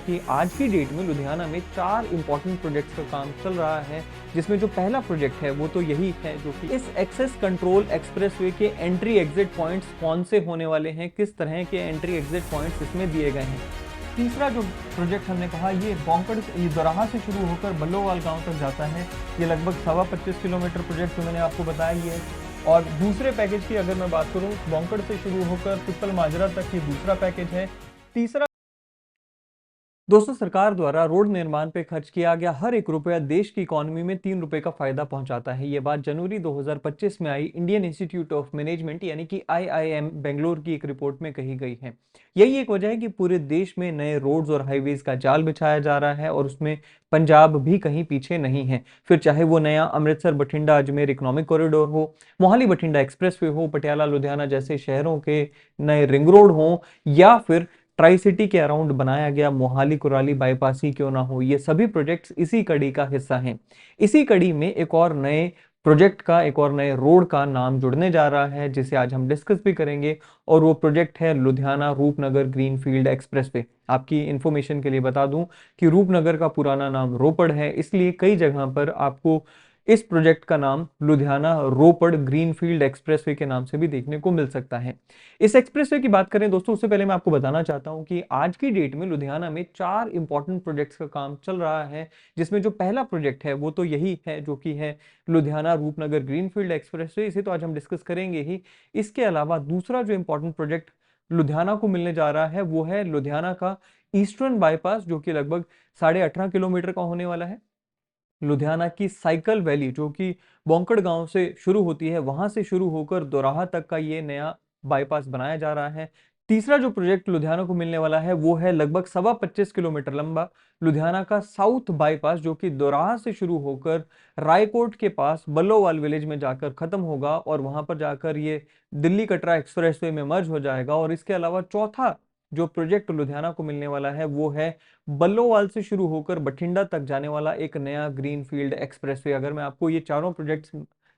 हूँ कि आज की डेट में लुधियाना में 4 इंपॉर्टेंट प्रोजेक्ट्स का काम चल रहा है, जिसमें जो पहला प्रोजेक्ट है वो तो यही है जो कि इस एक्सेस कंट्रोल एक्सप्रेसवे के एंट्री एग्जिट पॉइंट्स कौन से होने वाले हैं, किस तरह के एंट्री एग्जिट पॉइंट्स इसमें दिए गए हैं। तीसरा जो प्रोजेक्ट हमने कहा ये दोराहा से शुरू होकर बल्लोवाल गांव तक जाता है। ये लगभग 25 किलोमीटर प्रोजेक्ट जो मैंने आपको बताया ये है। और दूसरे पैकेज की अगर मैं बात करूं, बोंकड़ से शुरू होकर पिपल माजरा तक ये दूसरा पैकेज है। तीसरा दोस्तों, सरकार द्वारा रोड निर्माण पे खर्च किया गया हर एक रुपया देश की इकोनॉमी में 3 रुपए का फायदा पहुंचाता है। ये बात जनवरी 2025 में आई इंडियन इंस्टीट्यूट ऑफ मैनेजमेंट यानी कि आईआईएम बेंगलोर की एक रिपोर्ट में कही गई है। यही एक वजह है कि पूरे देश में नए रोड्स और हाईवेज का जाल बिछाया जा रहा है और उसमें पंजाब भी कहीं पीछे नहीं है। फिर चाहे वो नया अमृतसर बठिंडा अजमेर इकोनॉमिक कॉरिडोर हो, मोहाली बठिंडा एक्सप्रेसवे हो, पटियाला लुधियाना जैसे शहरों के नए रिंग रोड हो, या फिर ट्राई सिटी के अराउंड बनाया गया मोहाली कुराली बाईपास ही क्यों ना हो, ये सभी प्रोजेक्ट्स इसी कड़ी का हिस्सा हैं। इसी कड़ी में एक और नए प्रोजेक्ट का, एक और नए रोड का नाम जुड़ने जा रहा है, जिसे आज हम डिस्कस भी करेंगे। और वो प्रोजेक्ट है लुधियाना रूपनगर ग्रीनफील्ड एक्सप्रेसवे। आपकी इंफॉर्मेशन के लिए बता दूं कि रूपनगर का पुराना नाम रोपड़ है, इसलिए कई जगह पर आपको इस प्रोजेक्ट का नाम लुधियाना रोपड़ ग्रीनफील्ड एक्सप्रेसवे के नाम से भी देखने को मिल सकता है। इस एक्सप्रेसवे की बात करें दोस्तों, उससे पहले मैं आपको बताना चाहता हूं कि आज की डेट में लुधियाना में 4 इंपॉर्टेंट प्रोजेक्ट्स का काम चल रहा है, जिसमें जो पहला प्रोजेक्ट है वो तो यही है जो कि है लुधियाना रूपनगर ग्रीनफील्ड एक्सप्रेसवे। इसे तो आज हम डिस्कस करेंगे ही। इसके अलावा दूसरा जो इंपॉर्टेंट प्रोजेक्ट लुधियाना को मिलने जा रहा है वो है लुधियाना का ईस्टर्न बाईपास, जो कि लगभग 18.5 किलोमीटर का होने वाला है। लुधियाना की साइकिल वैली जो कि बोंकड़ गांव से शुरू होती है, वहां से शुरू होकर दोराहा तक का ये नया बाईपास बनाया जा रहा है। तीसरा जो प्रोजेक्ट लुधियाना को मिलने वाला है वो है लगभग 25 किलोमीटर लंबा लुधियाना का साउथ बाईपास, जो कि दोराहा से शुरू होकर रायकोट के पास बल्लोवाल विलेज में जाकर खत्म होगा और वहां पर जाकर ये दिल्ली कटरा एक्सप्रेसवे में मर्ज हो जाएगा। और इसके अलावा चौथा जो प्रोजेक्ट लुधियाना को मिलने वाला है वो है बल्लोवाल से शुरू होकर बठिंडा तक जाने वाला एक नया ग्रीनफील्ड एक्सप्रेसवे। अगर मैं आपको ये चारों प्रोजेक्ट्स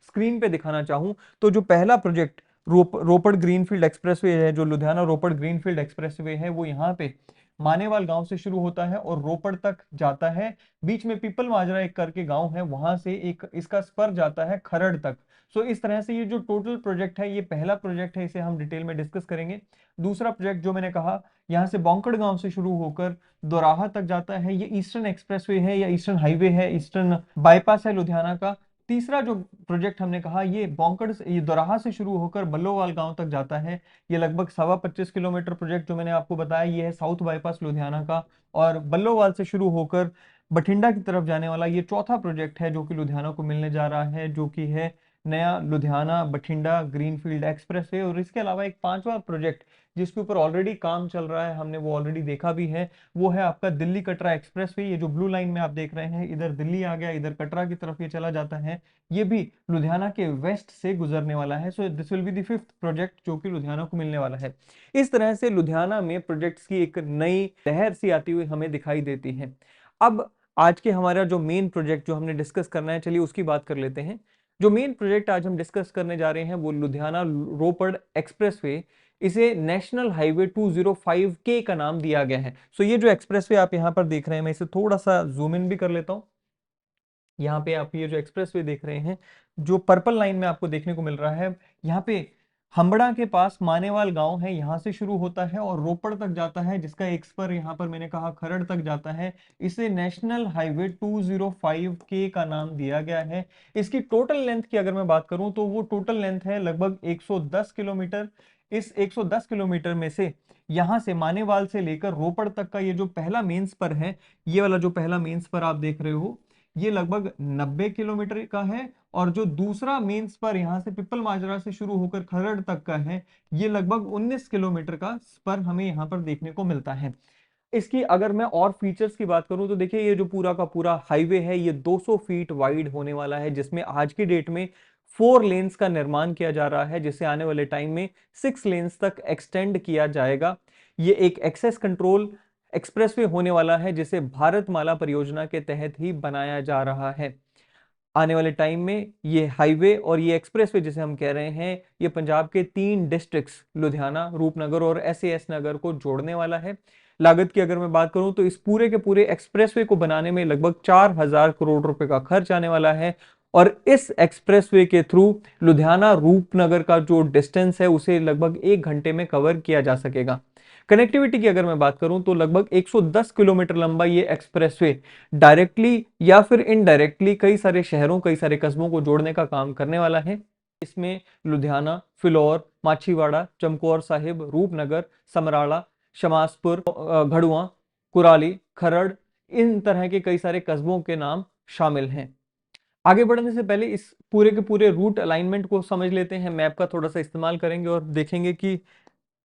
स्क्रीन पे दिखाना चाहूं, तो जो पहला प्रोजेक्ट रोपड़ ग्रीनफील्ड एक्सप्रेसवे है, जो लुधियाना रोपड़ ग्रीनफील्ड एक्सप्रेसवे है, वो यहाँ पे मानेवाल गांव से शुरू होता है और रोपड़ तक जाता है। बीच में पीपल माजरा एक करके गांव है, वहां से एक इसका स्पर जाता है खरड़ तक। सो इस तरह से ये जो टोटल प्रोजेक्ट है, ये पहला प्रोजेक्ट है, इसे हम डिटेल में डिस्कस करेंगे। दूसरा प्रोजेक्ट जो मैंने कहा, यहाँ से बोंकड़ गांव से शुरू होकर दोराहा तक जाता है। ये ईस्टर्न एक्सप्रेसवे है या ईस्टर्न हाईवे है, ईस्टर्न बाईपास है लुधियाना का। तीसरा जो प्रोजेक्ट हमने कहा, ये दोराहा से शुरू होकर बल्लोवाल गांव तक जाता है। ये लगभग 25 किलोमीटर प्रोजेक्ट जो मैंने आपको बताया, ये है साउथ बाईपास लुधियाना का। और बल्लोवाल से शुरू होकर बठिंडा की तरफ जाने वाला ये चौथा प्रोजेक्ट है जो कि लुधियाना को मिलने जा रहा है, जो कि है नया लुधियाना बठिंडा ग्रीनफील्ड एक्सप्रेसवे। और इसके अलावा एक पांचवा प्रोजेक्ट जिसके ऊपर ऑलरेडी काम चल रहा है, हमने वो ऑलरेडी देखा भी है, वो है आपका दिल्ली कटरा एक्सप्रेसवे। ये जो ब्लू लाइन में आप देख रहे हैं, इधर दिल्ली आ गया, इधर कटरा की तरफ ये चला जाता है। ये भी लुधियाना के वेस्ट से गुजरने वाला है। So this will be the fifth project जो कि लुधियाना को मिलने वाला है। इस तरह से लुधियाना में प्रोजेक्ट्स की एक नई लहर सी आती हुई हमें दिखाई देती है। अब आज के हमारा जो मेन प्रोजेक्ट जो हमने डिस्कस करना है, चलिए उसकी बात कर लेते हैं। जो मेन प्रोजेक्ट आज हम डिस्कस करने जा रहे हैं वो लुधियाना रोपड़ एक्सप्रेसवे। इसे नेशनल हाईवे 205 के का नाम दिया गया है। सो ये जो एक्सप्रेसवे आप यहाँ पर देख रहे हैं, मैं इसे थोड़ा सा जूम इन भी कर लेता हूँ। यहाँ पे आप ये जो एक्सप्रेसवे देख रहे हैं, जो पर्पल लाइन में आपको देखने को मिल रहा है, यहाँ पे हम्बड़ा के पास मानेवाल गांव है, यहाँ से शुरू होता है और रोपड़ तक जाता है, जिसका एक स्पर यहाँ पर मैंने कहा खरड़ तक जाता है। इसे नेशनल हाईवे 205 के का नाम दिया गया है। इसकी टोटल लेंथ की अगर मैं बात करूं तो वो टोटल लेंथ है लगभग 110 किलोमीटर। इस 110 किलोमीटर में से यहाँ से मानेवाल से लेकर रोपड़ तक का ये जो पहला मेन स्पर है, ये वाला जो पहला मेन स्पर आप देख रहे हो, ये लगभग 90 किलोमीटर का है। और जो दूसरा मेन स्पर यहाँ से पिपल माजरा से शुरू होकर खरड़ तक का है, ये लगभग 19 किलोमीटर का स्पर हमें यहाँ पर देखने को मिलता है। इसकी अगर मैं और फीचर्स की बात करूं तो देखिए, ये जो पूरा का पूरा हाईवे है ये 200 फीट वाइड होने वाला है, जिसमें आज की डेट में 4 लेन्स का निर्माण किया जा रहा है, जिसे आने वाले टाइम में 6 लेन्स तक एक्सटेंड किया जाएगा। ये एक एक्सेस कंट्रोल एक्सप्रेसवे होने वाला है, जिसे भारतमाला परियोजना के तहत ही बनाया जा रहा है। आने वाले टाइम में ये हाईवे और ये एक्सप्रेसवे जिसे हम कह रहे हैं, ये पंजाब के 3 डिस्ट्रिक्ट्स लुधियाना, रूपनगर और एसएएस नगर को जोड़ने वाला है। लागत की अगर मैं बात करूं तो इस पूरे के पूरे एक्सप्रेसवे को बनाने में लगभग 4,000 करोड़ रुपए का खर्च आने वाला है। और इस एक्सप्रेसवे के थ्रू लुधियाना रूपनगर का जो डिस्टेंस है उसे लगभग 1 घंटे में कवर किया जा सकेगा। कनेक्टिविटी की अगर मैं बात करूं तो लगभग 110 किलोमीटर लंबा ये एक्सप्रेसवे डायरेक्टली या फिर इनडायरेक्टली कई सारे शहरों, कई सारे कस्बों को जोड़ने का काम करने वाला है। इसमें लुधियाना, फिलौर, माछीवाड़ा, चमकौर साहिब, रूपनगर, समराला, शमासपुर, घड़ुआ, कुराली, खरड़, इन तरह के कई सारे कस्बों के नाम शामिल हैं। आगे बढ़ने से पहले इस पूरे के पूरे रूट अलाइनमेंट को समझ लेते हैं। मैप का थोड़ा सा इस्तेमाल करेंगे और देखेंगे कि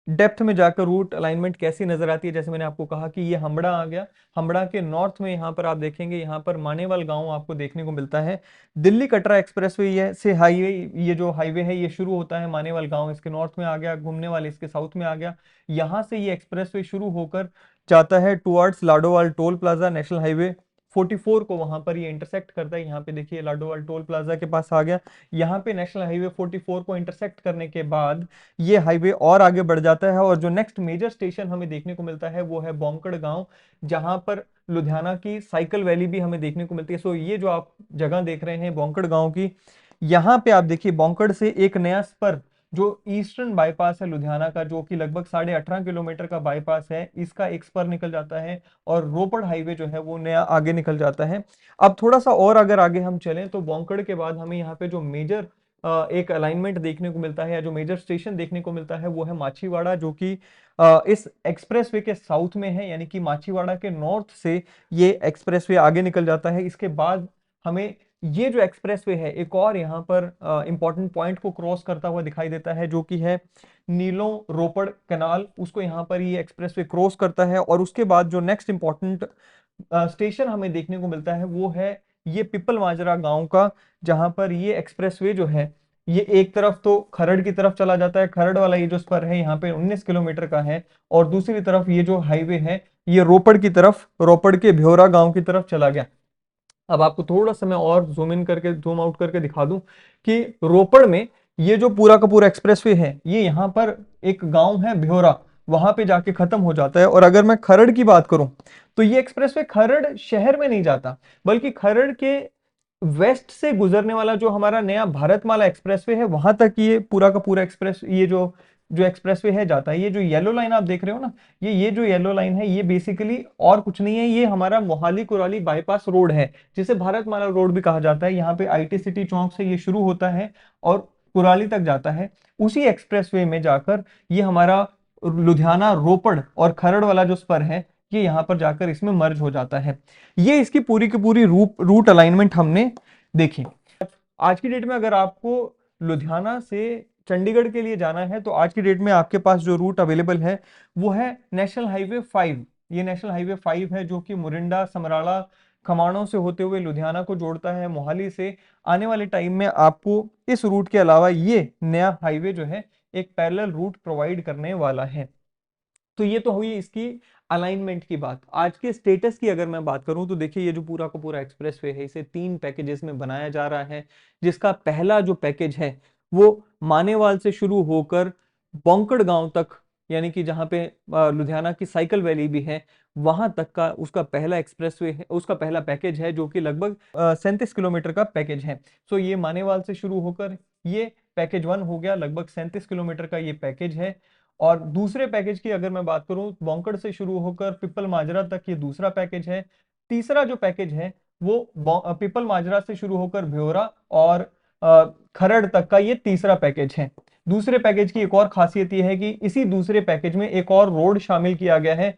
डेप्थ में जाकर रूट अलाइनमेंट कैसी नजर आती है। जैसे मैंने आपको कहा कि ये हमड़ा आ गया, हमड़ा के नॉर्थ में यहाँ पर आप देखेंगे, यहाँ पर मानेवाल गांव आपको देखने को मिलता है। दिल्ली कटरा एक्सप्रेसवे ये से हाईवे, ये जो हाईवे है ये शुरू होता है मानेवाल गांव, इसके नॉर्थ में आ गया, घूमने वाले इसके साउथ में आ गया। यहाँ से ये एक्सप्रेसवे शुरू होकर जाता है towards Ladowal toll plaza, national highway 44 को वहां पर ये इंटरसेक्ट करता है। यहाँ पे देखिए लाडोवाल टोल प्लाजा के पास आ गया। यहाँ पे नेशनल हाईवे 44 को इंटरसेक्ट करने के बाद ये हाईवे और आगे बढ़ जाता है और जो नेक्स्ट मेजर स्टेशन हमें देखने को मिलता है वो है बोंकड़ गांव, जहां पर लुधियाना की साइकिल वैली भी हमें देखने को मिलती है। सो ये जो आप जगह देख रहे हैं बोंकड़ गांव की, यहाँ पे आप देखिए बोंकड़ से एक नया स्पर जो ईस्टर्न बाईपास है लुधियाना का, जो कि लगभग 18.5 किलोमीटर का बाईपास है, इसका एक स्पर निकल जाता है और रोपड़ हाईवे जो है वो नया आगे निकल जाता है। अब थोड़ा सा और अगर आगे हम चलें तो बोंकड़ के बाद हमें यहाँ पे जो मेजर एक अलाइनमेंट देखने को मिलता है या जो मेजर स्टेशन देखने को मिलता है वो है माछीवाड़ा, जो कि इस एक्सप्रेसवे के साउथ में है, यानी कि माछीवाड़ा के नॉर्थ से ये एक्सप्रेसवे आगे निकल जाता है। इसके बाद हमें ये जो एक्सप्रेसवे है एक और यहाँ पर इंपॉर्टेंट पॉइंट को क्रॉस करता हुआ दिखाई देता है, जो कि है नीलों रोपड़ कैनाल, उसको यहाँ पर ये एक्सप्रेसवे क्रॉस करता है। और उसके बाद जो नेक्स्ट इंपॉर्टेंट स्टेशन हमें देखने को मिलता है वो है ये पिपल माजरा गांव का, जहां पर ये एक्सप्रेसवे जो है ये एक तरफ तो खरड़ की तरफ चला जाता है, खरड़ वाला ये जो स्पर है यहाँ पे 19 किलोमीटर का है, और दूसरी तरफ ये जो हाईवे है ये रोपड़ की तरफ, रोपड़ के भ्योरा गांव की तरफ चला गया। अब आपको थोड़ा सा मैं और जूम इन करके जूम आउट करके दिखा दूं कि रोपड़ में ये जो पूरा का पूरा एक्सप्रेसवे है ये यहाँ पर एक गांव है भ्योरा, वहां पे जाके खत्म हो जाता है। और अगर मैं खरड़ की बात करूं तो ये एक्सप्रेसवे खरड़ शहर में नहीं जाता, बल्कि खरड़ के वेस्ट से गुजरने वाला जो हमारा नया भारतमाला एक्सप्रेसवे है वहां तक ये पूरा का पूरा एक्सप्रेस, ये जो जो एक्सप्रेसवे है जाता है। ये जो येलो लाइन आप देख रहे हो ना, ये जो येलो लाइन है ये बेसिकली और कुछ नहीं है, ये हमारा मोहाली कुराली बाईपास रोड है, जिसे भारतमाला रोड भी कहा जाता है। यहाँ पे आईटी सिटी चौक से ये शुरू होता है और कुराली तक जाता है। उसी एक्सप्रेसवे में जाकर ये हमारा लुधियाना रोपड़ और खरड़ वाला जो स्पर है ये यहाँ पर जाकर इसमें मर्ज हो जाता है। ये इसकी पूरी की पूरी रूट अलाइनमेंट हमने देखी। आज की डेट में अगर आपको लुधियाना से चंडीगढ़ के लिए जाना है तो आज की डेट में आपके पास जो रूट अवेलेबल है वो है नेशनल हाईवे 5। ये नेशनल हाईवे 5 है जो कि मुरिंडा, समराला, खमाणों से होते हुए लुधियाना को जोड़ता है मोहाली से। आने वाले टाइम में आपको इस रूट के अलावा ये नया हाईवे जो है एक पैरेलल रूट प्रोवाइड करने वाला है। तो ये तो हुई इसकी अलाइनमेंट की बात। आज के स्टेटस की अगर मैं बात करूं तो देखिए ये जो पूरा का पूरा एक्सप्रेसवे है इसे 3 पैकेजेस में बनाया जा रहा है, जिसका पहला जो पैकेज है वो मानेवाल से शुरू होकर बोंकड़ गांव तक, यानी कि जहां पे लुधियाना की साइकिल वैली भी है वहां तक का उसका पहला एक्सप्रेसवे है, उसका पहला पैकेज है, जो कि लगभग 37 किलोमीटर का पैकेज है। सो ये मानेवाल से शुरू होकर ये पैकेज 1 हो गया, लगभग 37 किलोमीटर का ये पैकेज है। और दूसरे पैकेज की अगर मैं बात करूं बोंकड़ से शुरू होकर पिपल माजरा तक ये दूसरा पैकेज है। तीसरा जो पैकेज है वो पिपल माजरा से शुरू होकर भ्योरा और खरड़ तक का ये तीसरा पैकेज है। दूसरे पैकेज की एक और खासियत ये है कि इसी दूसरे पैकेज में एक और रोड शामिल किया गया है,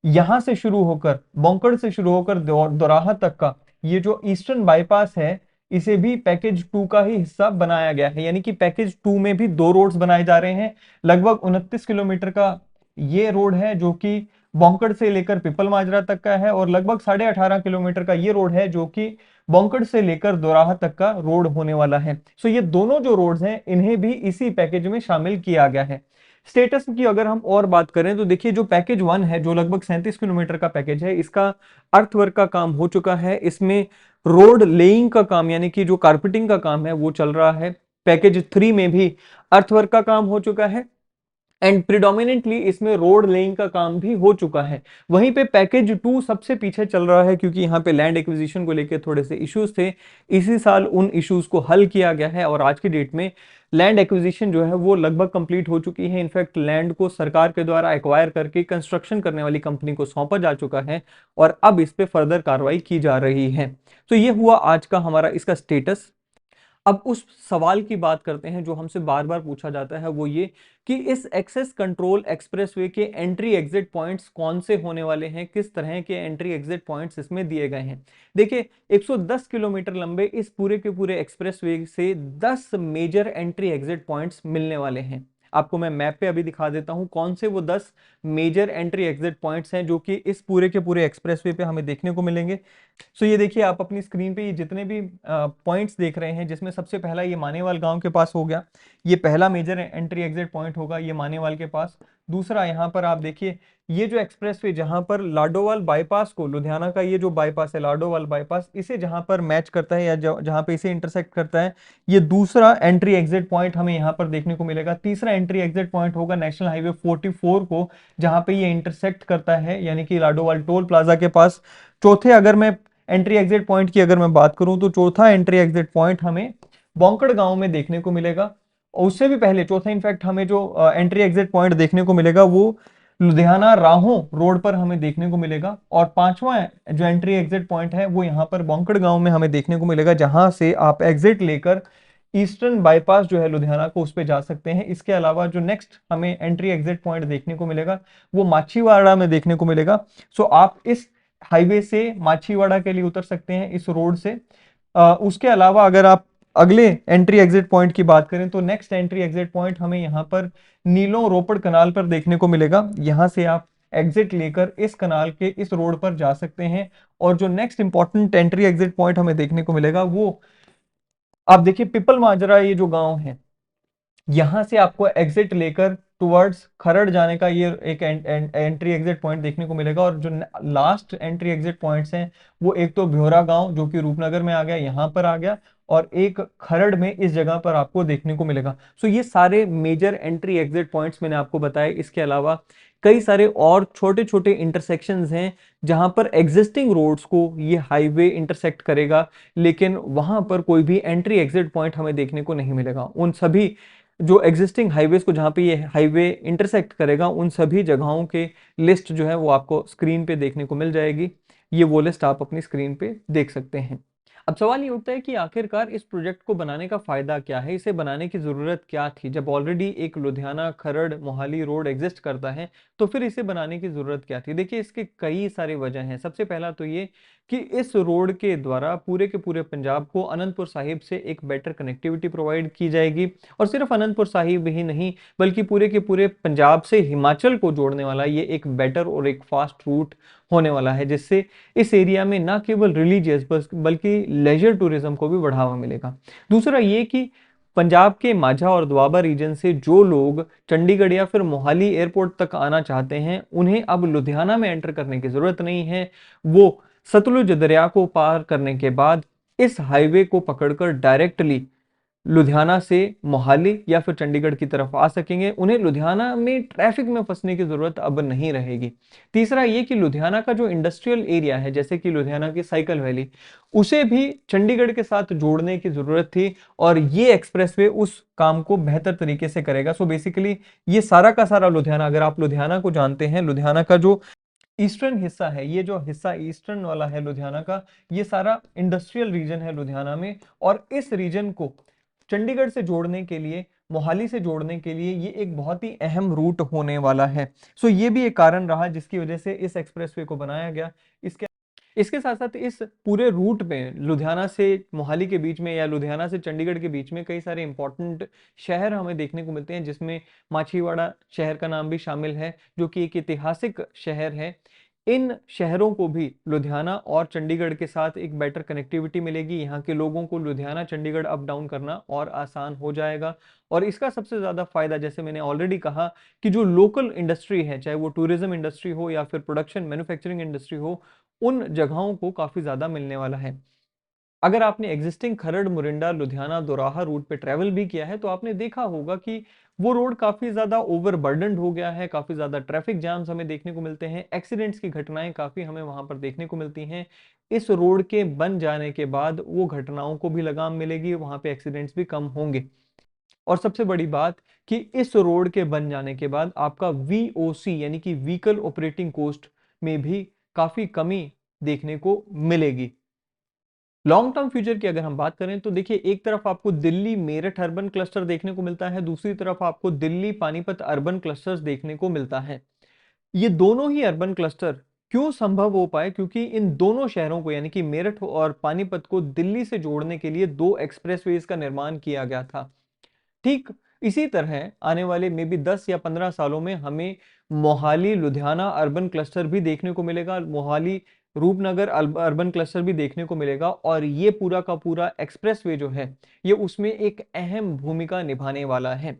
यहां से शुरू होकर बोंकड़ से शुरू होकर दोराहा तक का ये जो ईस्टर्न बाईपास है इसे भी पैकेज 2 का ही हिस्सा बनाया गया है। यानी कि पैकेज 2 में भी 2 रोड्स बनाए जा रहे हैं। लगभग 29 किलोमीटर का ये रोड है जो कि बोंकड़ से लेकर पिपल माजरा तक का है, और लगभग 18.5 किलोमीटर का ये रोड है जो कि बोंकड़ से लेकर दोराहा तक का रोड होने वाला है। सो ये दोनों जो रोड्स हैं इन्हें भी इसी पैकेज में शामिल किया गया है। स्टेटस की अगर हम और बात करें तो देखिए जो पैकेज 1 है जो लगभग 37 किलोमीटर का पैकेज है, इसका अर्थवर्क का काम हो चुका है। इसमें रोड लेइंग का काम यानी कि जो कारपेटिंग का काम है वो चल रहा है। पैकेज 3 में भी अर्थवर्क का काम हो चुका है। एंड प्रिडोमिनेंटली इसमें रोड लेइंग का काम भी हो चुका है। वहीं पे पैकेज 2 सबसे पीछे चल रहा है, क्योंकि यहाँ पे लैंड एक्विजिशन को लेकर थोड़े से इश्यूज थे। इसी साल उन इश्यूज को हल किया गया है और आज की डेट में लैंड एक्विजिशन जो है वो लगभग कंप्लीट हो चुकी है। इनफैक्ट लैंड को सरकार के द्वारा एक्वायर करके कंस्ट्रक्शन करने वाली कंपनी को सौंपा जा चुका है और अब इस पे फर्दर कार्रवाई की जा रही है। तो ये हुआ आज का हमारा इसका स्टेटस। अब उस सवाल की बात करते हैं जो हमसे बार बार पूछा जाता है, वो ये कि इस एक्सेस कंट्रोल एक्सप्रेसवे के एंट्री एग्जिट पॉइंट्स कौन से होने वाले हैं, किस तरह के एंट्री एग्जिट पॉइंट्स इसमें दिए गए हैं। देखिए 110 किलोमीटर लंबे इस पूरे के पूरे एक्सप्रेसवे से 10 मेजर एंट्री एग्जिट पॉइंट्स मिलने वाले हैं। आपको मैं मैप पे अभी दिखा देता हूं कौन से वो 10 मेजर एंट्री एग्जिट पॉइंट्स हैं जो कि इस पूरे के पूरे एक्सप्रेसवे पे हमें देखने को मिलेंगे। सो ये देखिए आप अपनी स्क्रीन पे ये जितने भी पॉइंट्स देख रहे हैं, जिसमें सबसे पहला ये मानेवाल गांव के पास हो गया, ये पहला मेजर एंट्री एग्जिट पॉइंट होगा ये मानेवाल के पास। दूसरा यहाँ पर आप देखिए ये जो एक्सप्रेसवे जहां पर लाडोवाल बाईपास को, लुधियाना का ये जो बाईपास है लाडोवाल बाईपास, इसे जहां पर मैच करता है या जहां पे इसे इंटरसेक्ट करता है, ये दूसरा एंट्री एग्जिट पॉइंट हमें यहाँ पर देखने को मिलेगा। तीसरा एंट्री एग्जिट पॉइंट होगा नेशनल हाईवे 44 को, जहां पे ये इंटरसेक्ट करता है यानी कि लाडोवाल टोल प्लाजा के पास। चौथे अगर मैं एंट्री एग्जिट पॉइंट की अगर मैं बात करूं तो चौथा एंट्री एग्जिट पॉइंट हमें बोंकड़ गांव में देखने को मिलेगा। और उससे भी पहले चौथा इनफैक्ट हमें जो एंट्री एग्जिट पॉइंट देखने को मिलेगा वो लुधियाना राहों रोड पर हमें देखने को मिलेगा। और पांचवा जो एंट्री एग्जिट पॉइंट है वो यहाँ पर बोंकड़ गांव में हमें देखने को मिलेगा, जहां से आप एग्जिट लेकर ईस्टर्न बाईपास जो है लुधियाना को उस पर जा सकते हैं। इसके अलावा जो नेक्स्ट हमें एंट्री एग्जिट पॉइंट देखने को मिलेगा वो माछीवाड़ा में देखने को मिलेगा। सो आप इस हाईवे से माछीवाड़ा के लिए उतर सकते हैं इस रोड से। उसके अलावा अगर आप अगले एंट्री एग्जिट पॉइंट की बात करें तो नेक्स्ट एंट्री एग्जिट पॉइंट हमें यहाँ पर नीलों रोपड़ कनाल पर देखने को मिलेगा। यहाँ से आप एग्जिट लेकर इस कनाल के इस रोड पर जा सकते हैं। और जो next important entry exit point हमें देखने को मिलेगा वो आप देखिए पिपल माजरा, ये जो गांव है यहां से आपको एग्जिट लेकर टुवर्ड्स खरड़ जाने का ये एक एंट्री एग्जिट पॉइंट देखने को मिलेगा। और जो लास्ट एंट्री एग्जिट पॉइंट्स हैं वो एक तो भ्योरा गांव जो कि रूपनगर में आ गया, यहाँ पर आ गया, और एक खरड़ में इस जगह पर आपको देखने को मिलेगा। सो ये सारे मेजर एंट्री एग्जिट पॉइंट्स मैंने आपको बताए। इसके अलावा कई सारे और छोटे छोटे इंटरसेक्शंस हैं जहां पर एग्जिस्टिंग रोड्स को ये हाईवे इंटरसेक्ट करेगा, लेकिन वहां पर कोई भी एंट्री एग्जिट पॉइंट हमें देखने को नहीं मिलेगा। उन सभी जो एग्जिस्टिंग हाईवेज को जहां पे ये हाईवे इंटरसेक्ट करेगा उन सभी जगहों के लिस्ट जो है वो आपको स्क्रीन पे देखने को मिल जाएगी। ये वो लिस्ट आप अपनी स्क्रीन पे देख सकते हैं। अब सवाल ये उठता है कि आखिरकार इस प्रोजेक्ट को बनाने का फायदा क्या है, इसे बनाने की जरूरत क्या थी। जब ऑलरेडी एक लुधियाना खरड़ मोहाली रोड एग्जिस्ट करता है तो फिर इसे बनाने की जरूरत क्या थी। देखिए इसके कई सारे वजह हैं। सबसे पहला तो ये कि इस रोड के द्वारा पूरे के पूरे पंजाब को अनंतपुर साहिब से एक बेटर कनेक्टिविटी प्रोवाइड की जाएगी। और सिर्फ अनंतपुर साहिब ही नहीं बल्कि पूरे के पूरे पंजाब से हिमाचल को जोड़ने वाला ये एक बेटर और एक फास्ट रूट होने वाला है, जिससे इस एरिया में ना केवल रिलीजियस बल्कि लेजर टूरिज्म को भी बढ़ावा मिलेगा। दूसरा ये कि पंजाब के माझा और दोआबा रीजन से जो लोग चंडीगढ़ या फिर मोहाली एयरपोर्ट तक आना चाहते हैं उन्हें अब लुधियाना में एंटर करने की जरूरत नहीं है। वो सतलुज दरिया को पार करने के बाद इस हाईवे को पकड़कर डायरेक्टली लुधियाना से मोहाली या फिर चंडीगढ़ की तरफ आ सकेंगे। उन्हें लुधियाना में ट्रैफिक में फंसने की जरूरत अब नहीं रहेगी। तीसरा ये कि लुधियाना का जो इंडस्ट्रियल एरिया है जैसे कि लुधियाना की साइकिल वैली, उसे भी चंडीगढ़ के साथ जोड़ने की जरूरत थी और ये एक्सप्रेसवे उस काम को बेहतर तरीके से करेगा। सो बेसिकली ये सारा का सारा लुधियाना, अगर आप लुधियाना को जानते हैं, लुधियाना का जो ईस्टर्न हिस्सा है, ये जो हिस्सा ईस्टर्न वाला है लुधियाना का, ये सारा इंडस्ट्रियल रीजन है लुधियाना में। और इस रीजन को चंडीगढ़ से जोड़ने के लिए, मोहाली से जोड़ने के लिए ये एक बहुत ही अहम रूट होने वाला है। सो ये भी एक कारण रहा जिसकी वजह से इस एक्सप्रेसवे को बनाया गया। इसके इसके साथ साथ इस पूरे रूट में लुधियाना से मोहाली के बीच में या लुधियाना से चंडीगढ़ के बीच में कई सारे इंपॉर्टेंट शहर हमें देखने को मिलते हैं, जिसमें माछीवाड़ा शहर का नाम भी शामिल है जो कि एक ऐतिहासिक शहर है। इन शहरों को भी लुधियाना और चंडीगढ़ के साथ एक बेटर कनेक्टिविटी मिलेगी। यहाँ के लोगों को लुधियाना चंडीगढ़ अप डाउन करना और आसान हो जाएगा। और इसका सबसे ज्यादा फायदा, जैसे मैंने ऑलरेडी कहा, कि जो लोकल इंडस्ट्री है, चाहे वो टूरिज्म इंडस्ट्री हो या फिर प्रोडक्शन मैन्युफैक्चरिंग इंडस्ट्री हो, उन जगहों को काफी ज्यादा मिलने वाला है। अगर आपने एग्जिस्टिंग खरड़ मुरिंडा लुधियाना दोराहा रूट पे ट्रैवल भी किया है तो आपने देखा होगा कि वो रोड काफी ज्यादा ओवरबर्डन्ड हो गया है, काफी ज्यादा ट्रैफिक जैम्स हमें देखने को मिलते हैं, एक्सीडेंट्स की घटनाएं काफी हमें वहां पर देखने को मिलती हैं। इस रोड के बन जाने के बाद वो घटनाओं को भी लगाम मिलेगी, वहां पे एक्सीडेंट्स भी कम होंगे। और सबसे बड़ी बात कि इस रोड के बन जाने के बाद आपका वीओसी यानी कि व्हीकल ऑपरेटिंग कॉस्ट में भी काफी कमी देखने को मिलेगी। लॉन्ग टर्म फ्यूचर की अगर हम बात करें तो देखिए, एक तरफ आपको दिल्ली मेरठ अर्बन क्लस्टर देखने को मिलता है, दूसरी तरफ आपको दिल्ली पानीपत अर्बन क्लस्टर्स देखने को मिलता है। ये दोनों ही अर्बन क्लस्टर क्यों संभव हो पाए? क्योंकि इन दोनों शहरों को यानी कि मेरठ और पानीपत को दिल्ली से जोड़ने के लिए दो एक्सप्रेसवेज का निर्माण किया गया था। ठीक इसी तरह आने वाले मे बी 10 या 15 सालों में हमें मोहाली लुधियाना अर्बन क्लस्टर भी देखने को मिलेगा, मोहाली रूपनगर अर्बन क्लस्टर भी देखने को मिलेगा, और ये पूरा का पूरा एक्सप्रेसवे जो है ये उसमें एक अहम भूमिका निभाने वाला है।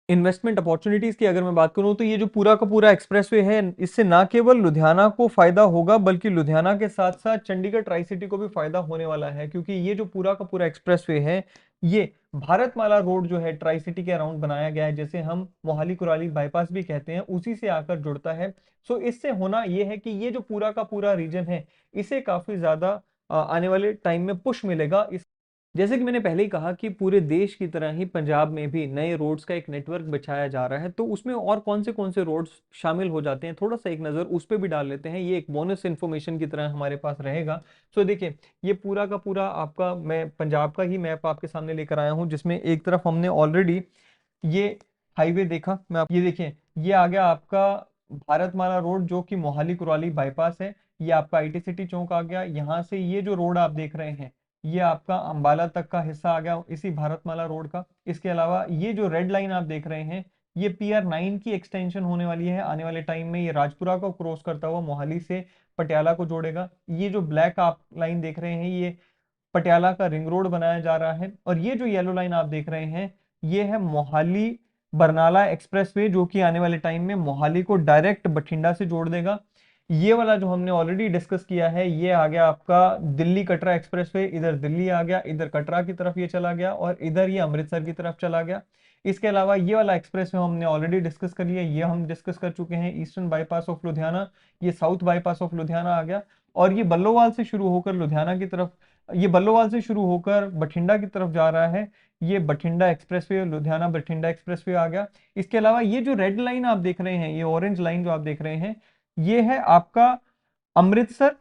इन्वेस्टमेंट अपॉर्चुनिटीज की अगर मैं बात करूं तो ये जो पूरा का पूरा एक्सप्रेसवे है, इससे ना केवल लुधियाना को फायदा होगा बल्कि लुधियाना के साथ साथ चंडीगढ़ ट्राई सिटी को भी फायदा होने वाला है, क्योंकि ये जो पूरा का पूरा एक्सप्रेसवे है ये भारतमाला रोड जो है ट्राई सिटी के अराउंड बनाया गया है, जैसे हम मोहाली कुराली बाईपास भी कहते हैं, उसी से आकर जुड़ता है। सो इससे होना ये है कि ये जो पूरा का पूरा रीजन है इसे काफी ज्यादा आने वाले टाइम में पुश मिलेगा। जैसे कि मैंने पहले ही कहा कि पूरे देश की तरह ही पंजाब में भी नए रोड्स का एक नेटवर्क बिछाया जा रहा है, तो उसमें और कौन से रोड्स शामिल हो जाते हैं, थोड़ा सा एक नज़र उस पर भी डाल लेते हैं। ये एक बोनस इन्फॉर्मेशन की तरह हमारे पास रहेगा। सो देखिए, ये पूरा का पूरा आपका मैं पंजाब का ही मैप आपके सामने लेकर आया हूँ, जिसमें एक तरफ हमने ऑलरेडी ये हाईवे देखा। मैं आप ये देखिए, ये आ गया आपका भारतमाला रोड जो कि मोहाली कुराली बाईपास है। ये आपका आईटी सिटी चौक आ गया। यहाँ से ये जो रोड आप देख रहे हैं ये आपका अंबाला तक का हिस्सा आ गया इसी भारतमाला रोड का। इसके अलावा ये जो रेड लाइन आप देख रहे हैं ये PR9 की एक्सटेंशन होने वाली है आने वाले टाइम में। ये राजपुरा को क्रॉस करता हुआ मोहाली से पटियाला को जोड़ेगा। ये जो ब्लैक आप लाइन देख रहे हैं ये पटियाला का रिंग रोड बनाया जा रहा है। और ये जो येलो लाइन आप देख रहे हैं ये है मोहाली बरनाला एक्सप्रेसवे, जो कि आने वाले टाइम में मोहाली को डायरेक्ट बठिंडा से जोड़ देगा। ये वाला जो हमने ऑलरेडी डिस्कस किया है ये आ गया आपका दिल्ली कटरा एक्सप्रेसवे। इधर दिल्ली आ गया, इधर कटरा की तरफ ये चला गया, और इधर ये अमृतसर की तरफ चला गया। इसके अलावा ये वाला एक्सप्रेसवे हमने ऑलरेडी डिस्कस कर लिया, ये हम डिस्कस कर चुके हैं, ईस्टर्न बाईपास ऑफ लुधियाना। ये साउथ बाईपास ऑफ लुधियाना आ गया। और ये बल्लोवाल से शुरू होकर लुधियाना की तरफ, ये बल्लोवाल से शुरू होकर बठिंडा की तरफ जा रहा है। ये बठिंडा एक्सप्रेसवे, लुधियाना बठिंडा एक्सप्रेसवे आ गया। इसके अलावा ये जो रेड लाइन आप देख रहे हैं, ये ऑरेंज लाइन जो आप देख रहे हैं, ये है आपका अमृतसर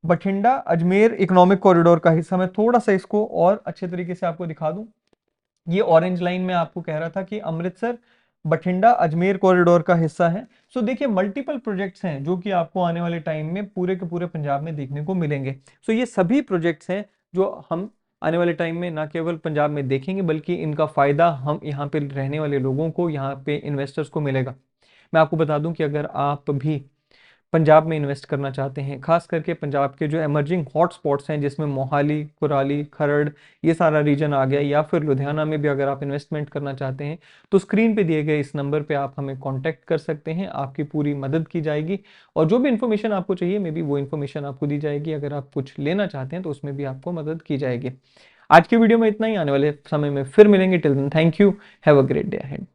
बठिंडा अजमेर इकोनॉमिक कॉरिडोर का हिस्सा। मैं थोड़ा सा इसको और अच्छे तरीके से आपको दिखा दूं। ये ऑरेंज लाइन में आपको कह रहा था कि अमृतसर बठिंडा अजमेर कॉरिडोर का हिस्सा है। सो देखिए, मल्टीपल प्रोजेक्ट्स हैं जो कि आपको आने वाले टाइम में पूरे के पूरे पंजाब में देखने को मिलेंगे। सो ये सभी प्रोजेक्ट्स हैं जो हम आने वाले टाइम में ना केवल पंजाब में देखेंगे बल्कि इनका फायदा हम यहाँ पे रहने वाले लोगों को, यहाँ पे इन्वेस्टर्स को मिलेगा। मैं आपको बता दूं कि अगर आप भी पंजाब में इन्वेस्ट करना चाहते हैं, खास करके पंजाब के जो एमर्जिंग हॉटस्पॉट्स हैं जिसमें मोहाली कुराली खरड़ ये सारा रीजन आ गया, या फिर लुधियाना में भी अगर आप इन्वेस्टमेंट करना चाहते हैं तो स्क्रीन पे दिए गए इस नंबर पे आप हमें कांटेक्ट कर सकते हैं, आपकी पूरी मदद की जाएगी। और जो भी इन्फॉर्मेशन आपको चाहिए मे बी वो इन्फॉर्मेशन आपको दी जाएगी। अगर आप कुछ लेना चाहते हैं तो उसमें भी आपको मदद की जाएगी। आज की वीडियो में इतना ही, आने वाले समय में फिर मिलेंगे। Till then thank you, have a great day ahead.